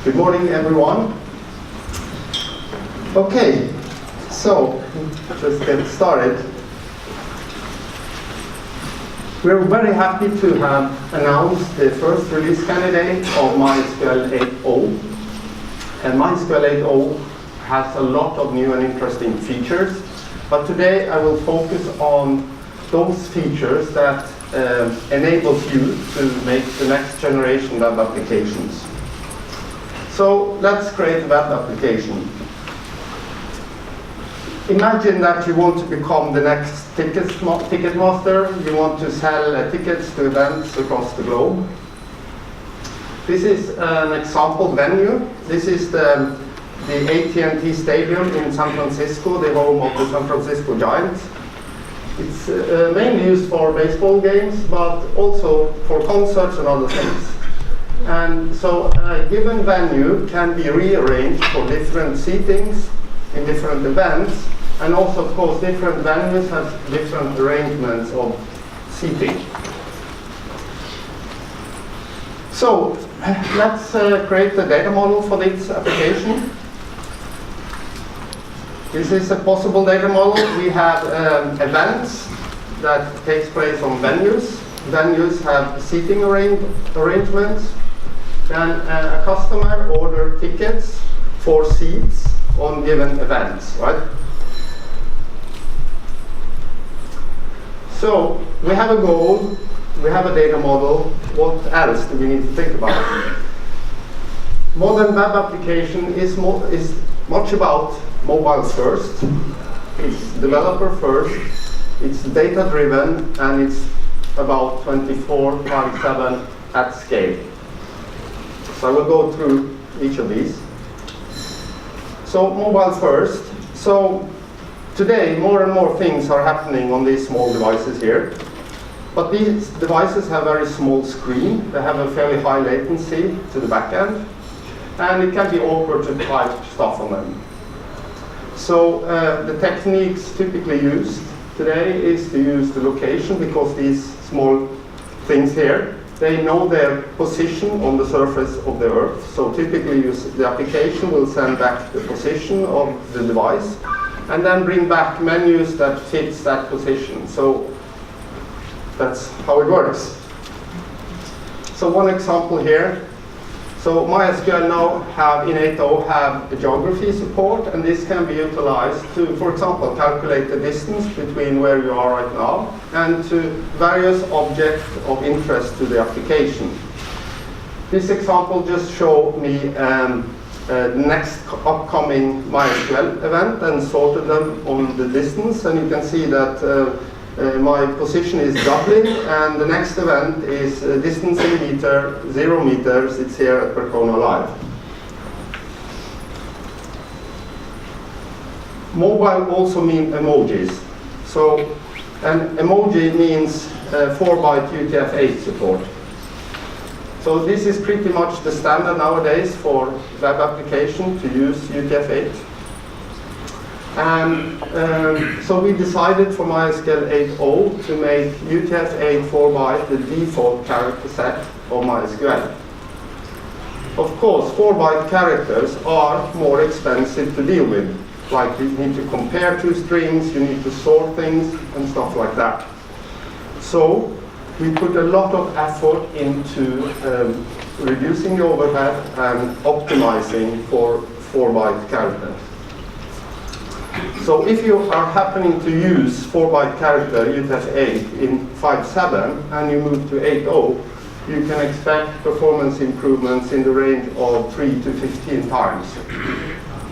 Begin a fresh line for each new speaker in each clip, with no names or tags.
Good morning, everyone. Okay, so just get started. We're very happy to have announced the first release candidate of MySQL 8.0. And MySQL 8.0 has a lot of new and interesting features, but today I will focus on those features that enables you to make the next generation web applications. So let's create a web application. Imagine that you want to become the next ticket master. You want to sell tickets to events across the globe. This is an example venue. This is the AT&T Stadium in San Francisco, the home of the San Francisco Giants. It's mainly used for baseball games, but also for concerts and other things. And so a given venue can be rearranged for different seatings in different events, and also, of course, different venues have different arrangements of seating. So let's create the data model for this application. This is a possible data model. We have events that takes place on venues. Venues have seating arrangements. Then a customer order tickets for seats on given events, right? So we have a goal, we have a data model. What else do we need to think about? Modern web application is much about mobile first, it's developer first, it's data-driven, and it's about 24/7 at scale. So I will go through each of these. So mobile first. So today, more and more things are happening on these small devices here. But these devices have very small screen. They have a fairly high latency to the back end. And it can be awkward to type stuff on them. So the techniques typically used today is to use the location, because these small things here, they know their position on the surface of the Earth. So typically the application will send back the position of the device and then bring back menus that fits that position. So that's how it works. So one example here. So MySQL now in 8.0 have a geography support, and this can be utilized to, for example, calculate the distance between where you are right now and to various objects of interest to the application. This example just showed me the next upcoming MySQL event and sorted them on the distance, and you can see that my position is Dublin, and the next event is distance in meter, 0 meters. It's here at Percona Live. Mobile also means emojis. So an emoji means 4-byte UTF-8 support. So this is pretty much the standard nowadays for web application to use UTF-8. And so we decided for MySQL 8.0 to make UTF-8 4-byte the default character set of MySQL. Of course, 4-byte characters are more expensive to deal with. Like you need to compare two strings, you need to sort things, and stuff like that. So we put a lot of effort into reducing the overhead and optimizing for 4-byte characters. So if you are happening to use 4-byte character UTF-8 in 5.7 and you move to 8.0, you can expect performance improvements in the range of 3 to 15 times,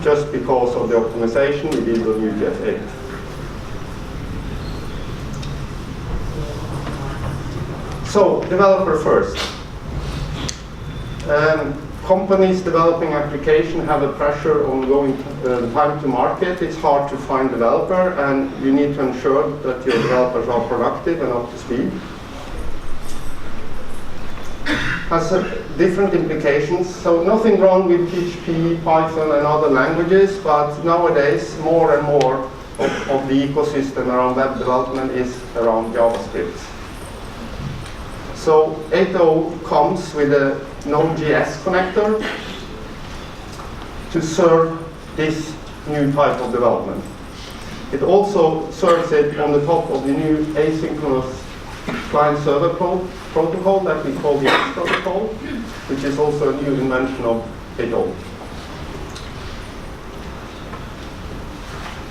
just because of the optimization we did on UTF-8. So developer first. Companies developing application have a pressure on going time to market. It's hard to find developer, and you need to ensure that your developers are productive and up to speed. Has different implications. So nothing wrong with PHP, Python, and other languages, but nowadays more and more of the ecosystem around web development is around JavaScript. So 8.0 comes with a Node.js connector. to serve this new type of development. It also serves it on the top of the new asynchronous client-server protocol that we call the ACE protocol, which is also a new invention of Høydalsvik.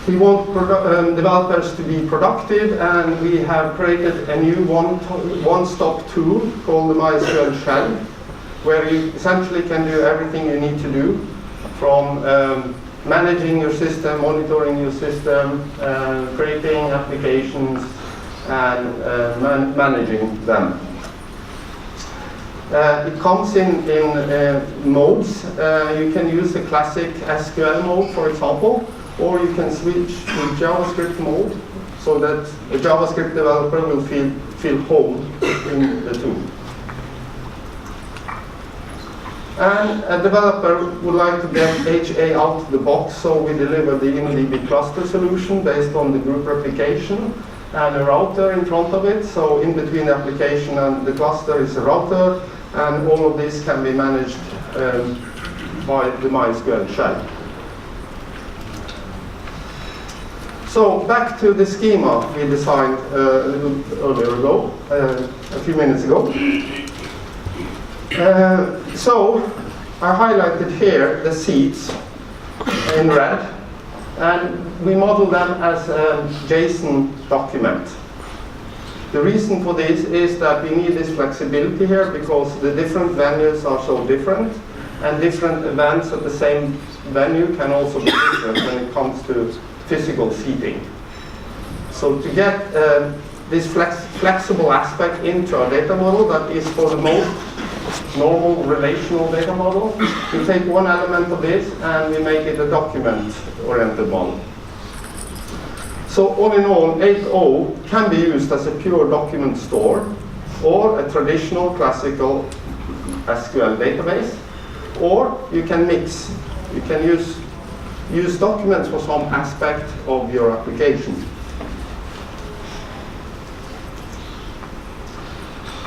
We want developers to be productive, and we have created a new one-stop tool called the MySQL shell, where you essentially can do everything you need to do, from managing your system, monitoring your system, creating applications, and managing them. It comes in modes. You can use the classic SQL mode, for example, or you can switch to JavaScript mode so that a JavaScript developer will feel home in the tool. And a developer would like to get HA out of the box, so we deliver the InDB cluster solution based on the group replication and a router in front of it. So in between the application and the cluster is a router, and all of this can be managed by the MySQL shell. So back to the schema we designed a little earlier ago, a few minutes ago. So I highlighted here the seeds in red, and we model them as a JSON document. The reason for this is that we need this flexibility here because the different venues are so different, and different events at the same venue can also be different when it comes to physical seeding. So to get this flexible aspect into our data model that is for the most normal relational data model, we take one element of this and we make it a document-oriented model. So all in all, 8.0 can be used as a pure document store, or a traditional classical SQL database, or you can mix. You can use documents for some aspect of your application.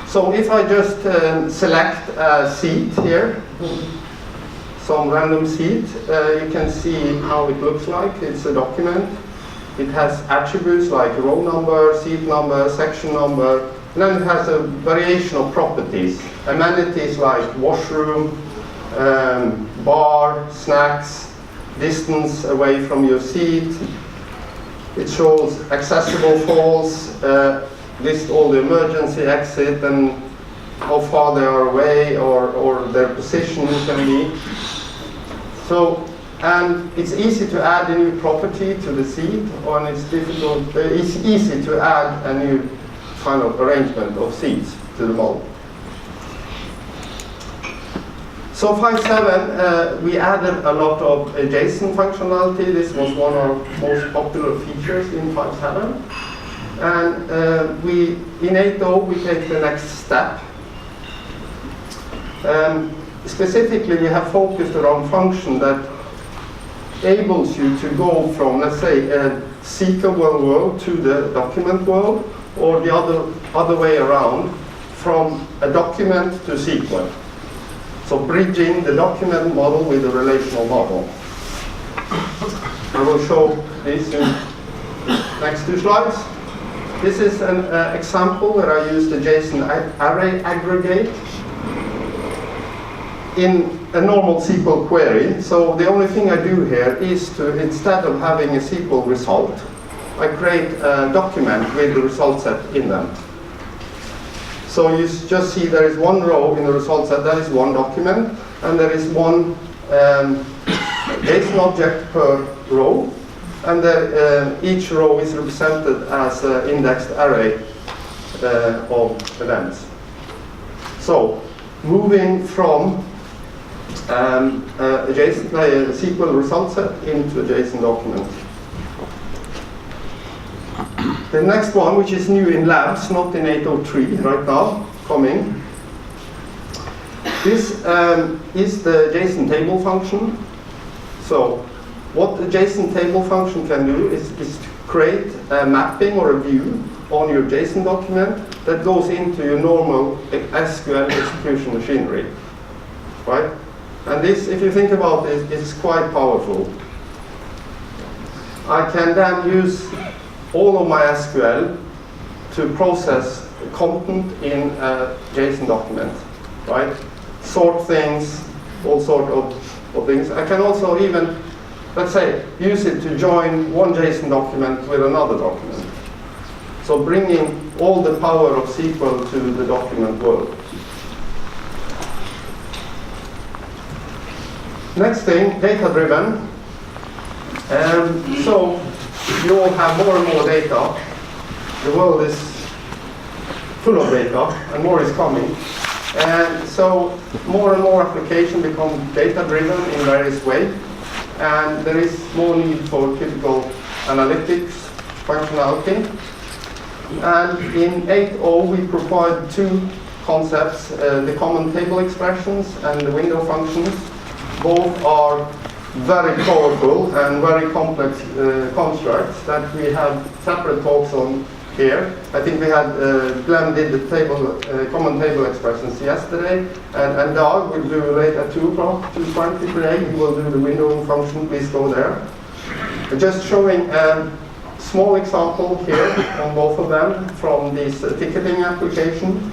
So if I just select a seed here, some random seed, you can see how it looks like. It's a document. It has attributes like row number, seed number, section number, and then it has a variation of properties. Amenities like washroom, bar, snacks, distance away from your seat. It shows accessible falls, list all the emergency exit and how far they are away or their position can be. So, and it's easy to add a new property to the seed, and it's difficult. It's easy to add a new kind of arrangement of seeds to the model. So 5.7, we added a lot of JSON functionality. This was one of our most popular features in 5.7. And in 8.0, we take the next step. Specifically, we have focused around function that enables you to go from, let's say, a SQL world to the document world, or the other way around, from a document to SQL. So bridging the document model with the relational model. I will show this in the next two slides. This is an example where I use the JSON array aggregate in a normal SQL query. So the only thing I do here is to, instead of having a SQL result, I create a document with the result set in them. So you just see there is one row in the result set, that is one document, and there is one JSON object per row, and each row is represented as an indexed array of events. So moving from a SQL result set into a JSON document. The next one, which is new in labs, not in 8.03 right now, coming. This is the JasonTable function. So what the JasonTable function can do is to create a mapping or a view on your JSON document that goes into your normal SQL execution machinery, right? And this, if you think about it, is quite powerful. I can then use all of my SQL to process content in a JSON document, right? Sort things, all sort of things. I can also even, let's say, use it to join one JSON document with another document. So bringing all the power of SQL to the document world. Next thing, data-driven. So you all have more and more data. The world is full of data, and more is coming. And so more and more applications become data-driven in various ways. And there is more need for typical analytics functionality. And in 8.0 we provide two concepts, the common table expressions and the window functions. Both are very powerful and very complex constructs that we have separate talks on here. I think we had Glenn did the table, common table expressions yesterday, and Dag will do late at 2 o'clock, 2:20 today. He will do the window function. Please go there. Just showing a small example here on both of them from this ticketing application.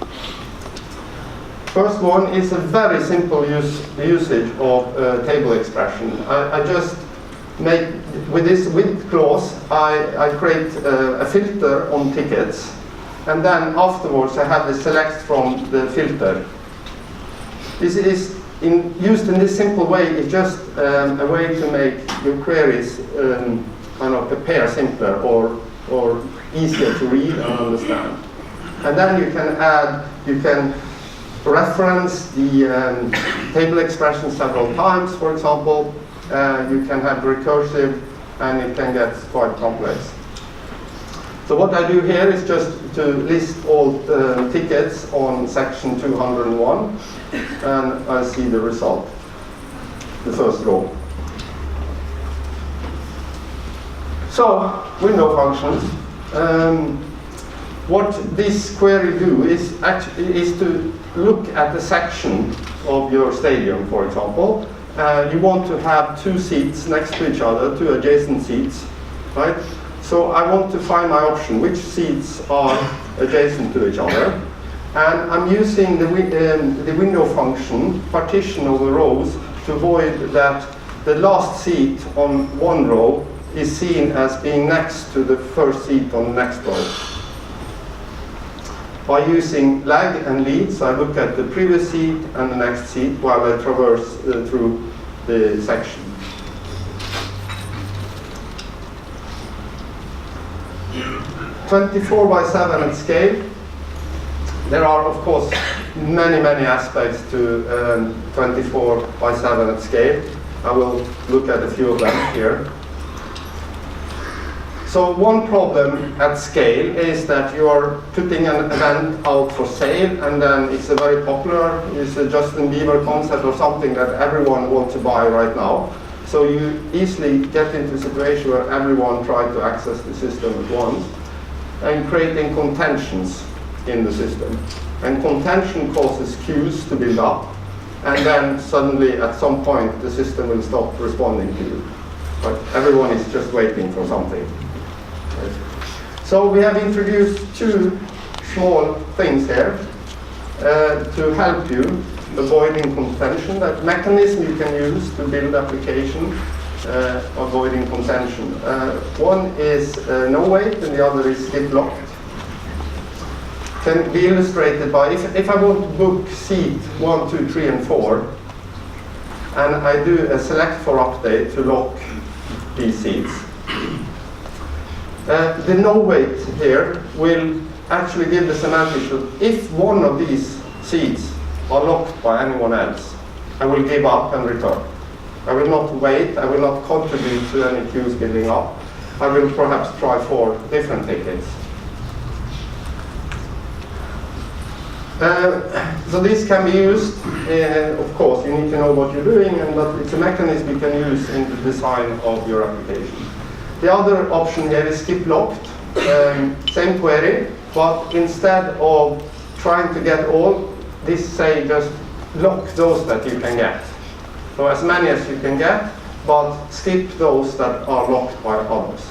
First one is a very simple usage of table expression. I just make, with this with clause, I create a filter on tickets, and then afterwards I have the select from the filter. This is used in this simple way. It's just a way to make your queries kind of appear simpler or easier to read and understand. And then you can add, you can reference the table expression several times, for example. You can have recursive, and it can get quite complex. So what I do here is just to list all tickets on section 201, and I see the result, the first row. So, window functions. What this query do is to look at the section of your stadium, for example. You want to have two seats next to each other, two adjacent seats, right? So I want to find my option, which seats are adjacent to each other. And I'm using the window function, partition over rows, to avoid that the last seat on one row is seen as being next to the first seat on the next row. By using lag and lead, so I look at the previous seat and the next seat while I traverse through the section. (24/7) at scale. There are, of course, many aspects to 24/7 at scale. I will look at a few of them here. So one problem at scale is that you are putting an event out for sale, and then it's a very popular, it's a Justin Bieber concert or something that everyone wants to buy right now. So you easily get into a situation where everyone tries to access the system at once, and creating contentions in the system. And contention causes queues to build up, and then suddenly at some point the system will stop responding to you. But everyone is just waiting for something. So we have introduced two small things here to help you avoiding contention. That mechanism you can use to build application avoiding contention. One is no wait, and the other is skip locked. Can be illustrated by if I want to book seat 1, 2, 3, and 4, and I do a select for update to lock these seats. The no wait here will actually give the semantics that if one of these seats are locked by anyone else, I will give up and return. I will not wait, I will not contribute to any queues building up. I will perhaps try 4 different tickets. So this can be used, of course, you need to know what you're doing, but it's a mechanism you can use in the design of your application. The other option here is skip locked, same query, but instead of trying to get all, this say just lock those that you can get. So as many as you can get, but skip those that are locked by others.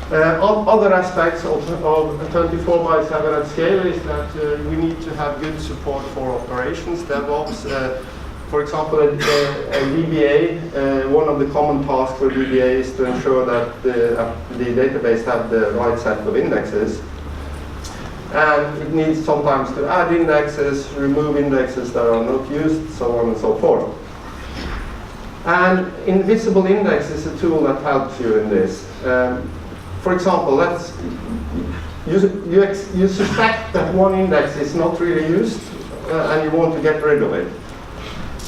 Other aspects of 24/7 at scale is that we need to have good support for operations, DevOps. For example, a DBA, one of the common tasks for DBA is to ensure that the database have the right set of indexes. And it needs sometimes to add indexes, remove indexes that are not used, so on and so forth. And Invisible Index is a tool that helps you in this. For example, you suspect that one index is not really used and you want to get rid of it.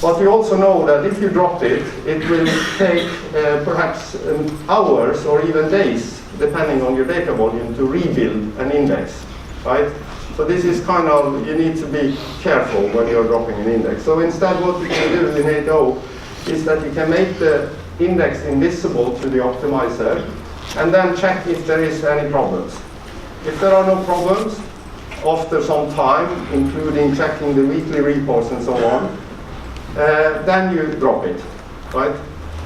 But you also know that if you drop it, it will take perhaps hours or even days, depending on your data volume, to rebuild an index, right? So this is kind of, you need to be careful when you're dropping an index. So instead what you can do in 8.0 is that you can make the index invisible to the optimizer and then check if there is any problems. If there are no problems, after some time, including checking the weekly reports and so on, then you drop it, right?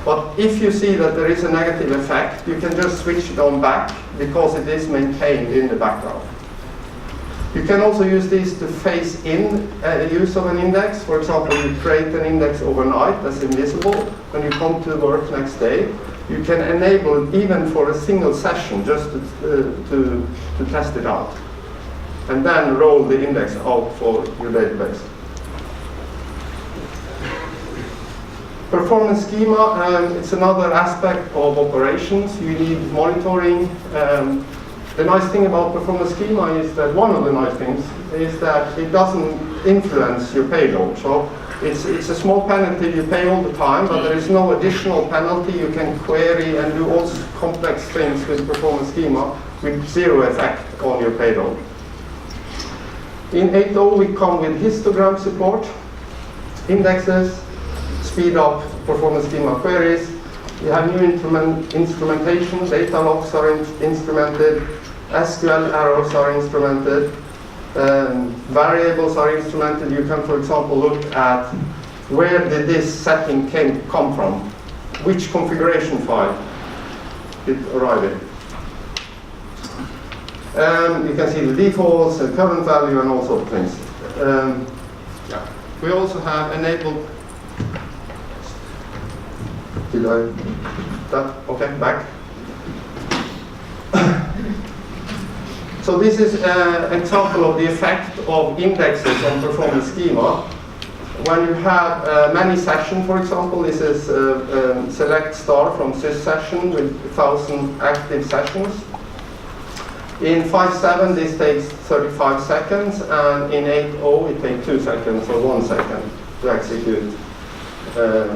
But if you see that there is a negative effect, you can just switch it on back because it is maintained in the background. You can also use this to phase in use of an index. For example, you create an index overnight that's invisible. When you come to work next day, you can enable it even for a single session just to test it out. And then roll the index out for your database. Performance schema, it's another aspect of operations. You need monitoring. The nice thing about performance schema is that one of the nice things is that it doesn't influence your payload. So it's a small penalty you pay all the time, but there is no additional penalty. You can query and do all complex things with performance schema with zero effect on your payload. In 8.0 we come with histogram support, indexes, speed up performance schema queries. You have new instrumentation, data logs are instrumented, SQL errors are instrumented, variables are instrumented. You can, for example, look at where did this setting come from, which configuration file it arrived in. You can see the defaults, the current value, and all sorts of things. Yeah. We also have enabled. Did I? That? Okay, back. So this is an example of the effect of indexes on performance schema. When you have many sessions, for example, this is select star from sys session with 1,000 active sessions. In 5.7 this takes 35 seconds, and in 8.0 it takes 2 seconds or 1 second to execute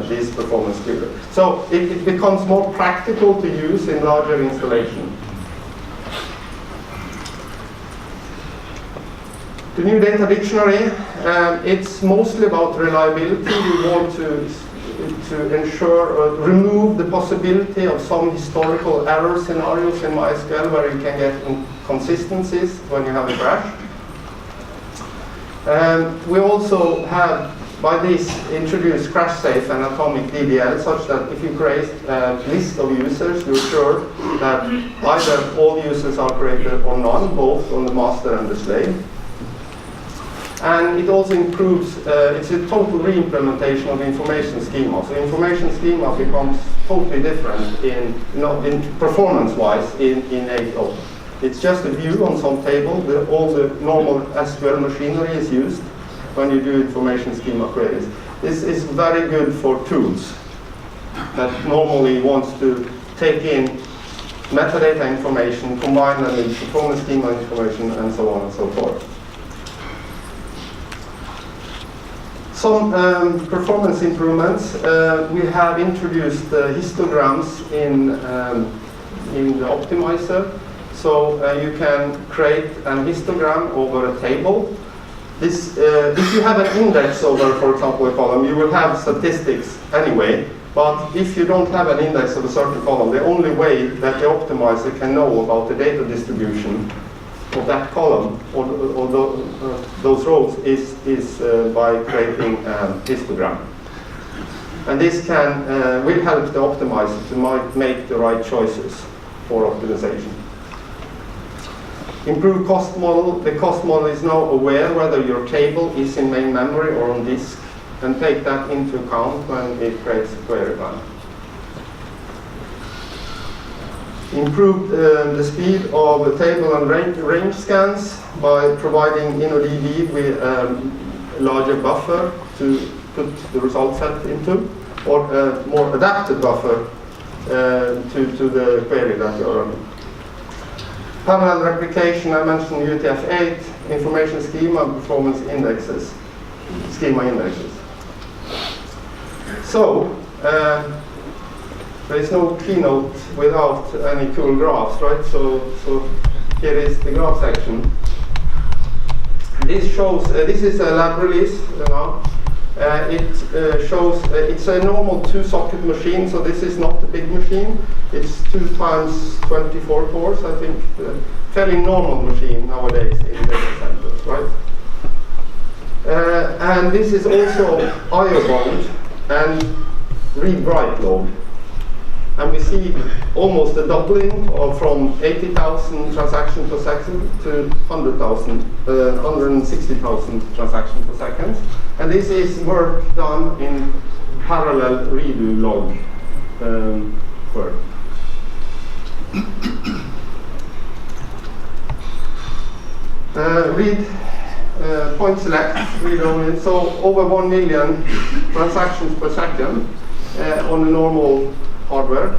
this performance query. So it becomes more practical to use in larger installation. The new data dictionary, it's mostly about reliability. We want to ensure, remove the possibility of some historical error scenarios in MySQL where you can get inconsistencies when you have a crash. We also have, by this, introduced crash safe and atomic DDL such that if you create a list of users, you're sure that either all users are created or none, both on the master and the slave. And it also improves, it's a total re-implementation of information schema. So information schema becomes totally different in performance-wise in 8.0. It's just a view on some table. All the normal SQL machinery is used when you do information schema queries. This is very good for tools that normally wants to take in metadata information, combine them with performance schema information, and so on and so forth. Some performance improvements. We have introduced histograms in the optimizer. So you can create an histogram over a table. This, if you have an index over, for example, a column, you will have statistics anyway. But if you don't have an index of a certain column, the only way that the optimizer can know about the data distribution of that column or those rows is by creating a histogram. And this will help the optimizer to make the right choices for optimization. Improved cost model. The cost model is now aware whether your table is in main memory or on disk, and take that into account when it creates a query plan. Improved the speed of the table and range scans by providing InnoDB with a larger buffer to put the result set into, or a more adapted buffer to the query that you're running. Parallel replication, I mentioned UTF-8, information schema, performance indexes, schema indexes. So, there is no keynote without any cool graphs, right? So here is the graph section. This shows, this is a lab release, it shows, it's a normal 2-socket machine, so this is not a big machine. It's 2 times 24 cores, I think, fairly normal machine nowadays in data centers, right? And this is also I/O bound and read-write load. And we see almost a doubling from 80,000 transactions per second to 160,000 transactions per second. And this is work done in parallel redo log work. Read point select, read only. So over 1 million transactions per second on a normal hardware.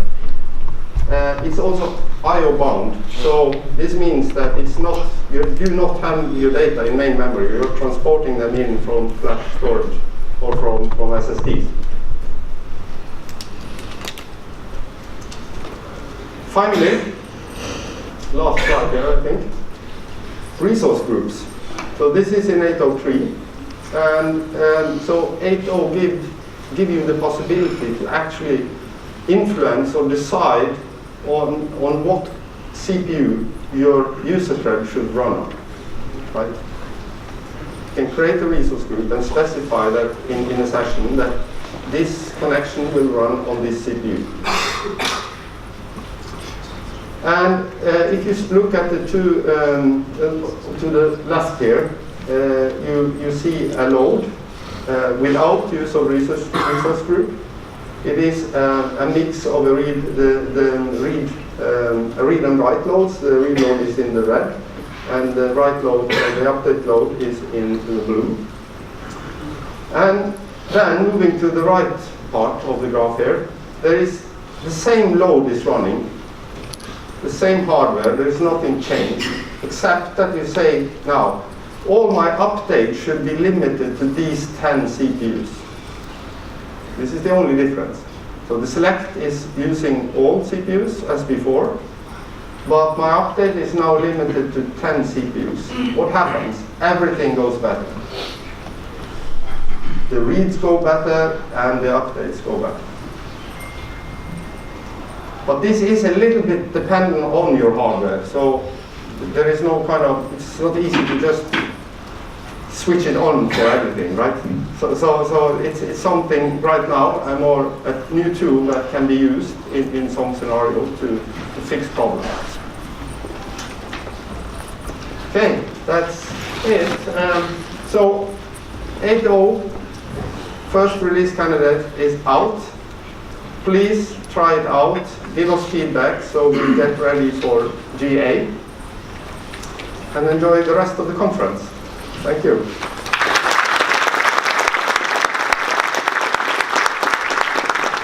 It's also I/O bound, so this means that it's not, you do not have your data in main memory. You're transporting them in from flash storage or from SSDs. Finally, last slide here, I think. Resource groups. So this is in 803, and so 8.0 give you the possibility to actually influence or decide on what CPU your user thread should run on, right? You can create a resource group and specify that in a session that this connection will run on this CPU. And if you look at the two to the left here, you see a load without use of resource group. It is a mix of a read and write loads. The read load is in the red, and the write load, the update load, is in the blue. And then moving to the right part of the graph here, there is the same load is running, the same hardware. There is nothing changed, except that you say now all my updates should be limited to these 10 CPUs. This is the only difference. So the select is using all CPUs as before, but my update is now limited to 10 CPUs. What happens? Everything goes better. The reads go better and the updates go better. But this is a little bit dependent on your hardware, so there is no kind of, it's not easy to just switch it on for everything, right? So it's something right now, a new tool that can be used in some scenario to fix problems. Okay, that's it. So 8.0 first release candidate is out. Please try it out. Give us feedback so we get ready for GA. And enjoy the rest of the conference. Thank you.